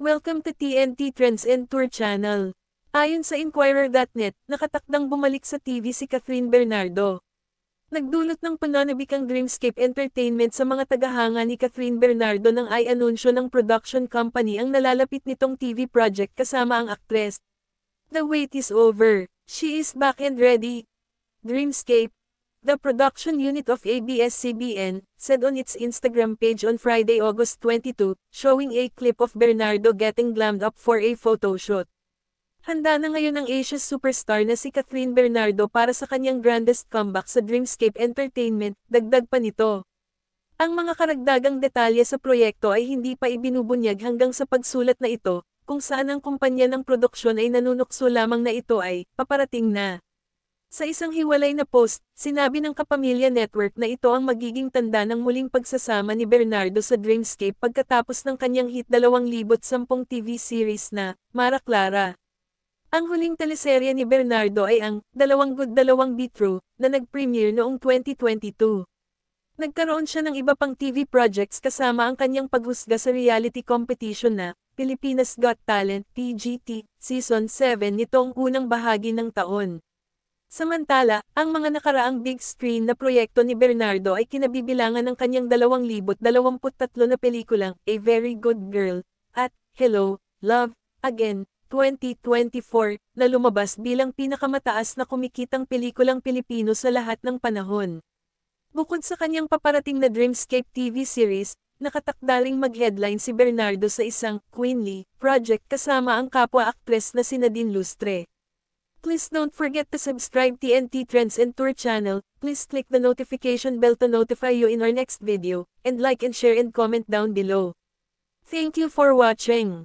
Welcome to TNT Trends and Tour Channel. Ayon sa Inquirer.net, nakatakdang bumalik sa TV si Cathryn Bernardo. Nagdulot ng pananabik ang Dreamscape Entertainment sa mga tagahanga ni Cathryn Bernardo nang ay anunsyo ng production company ang nalalapit nitong TV project kasama ang aktres. The wait is over. She is back and ready. Dreamscape, the production unit of ABS-CBN, said on its Instagram page on Friday, August 22, showing a clip of Bernardo getting glammed up for a photoshoot. Handa na ngayon ang Asia's superstar na si Cathryn Bernardo para sa kanyang grandest comeback sa Dreamscape Entertainment, dagdag pa nito. Ang mga karagdagang detalye sa proyekto ay hindi pa ibinubunyag hanggang sa pagsulat na ito, kung saan ang kumpanya ng produksyon ay nanunukso lamang na ito ay paparating na. Sa isang hiwalay na post, sinabi ng Kapamilya Network na ito ang magiging tanda ng muling pagsasama ni Bernardo sa Dreamscape pagkatapos ng kanyang hit 2010 TV series na Mara Clara. Ang huling teleserye ni Bernardo ay ang Dalawang Good Dalawang Be True na nag-premiere noong 2022. Nagkaroon siya ng iba pang TV projects kasama ang kanyang paghusga sa reality competition na Pilipinas Got Talent PGT Season 7 nitong unang bahagi ng taon. Samantala, ang mga nakaraang big screen na proyekto ni Bernardo ay kinabibilangan ng kanyang 2023 na pelikulang A Very Good Girl at Hello, Love, Again, 2024 na lumabas bilang pinakamataas na kumikitang pelikulang Pilipino sa lahat ng panahon. Bukod sa kanyang paparating na Dreamscape TV series, nakatakdaling mag-headline si Bernardo sa isang Queenly project kasama ang kapwa-aktres na si Nadine Lustre. Please don't forget to subscribe TNT Trends and Tour channel, please click the notification bell to notify you in our next video, and like and share and comment down below. Thank you for watching.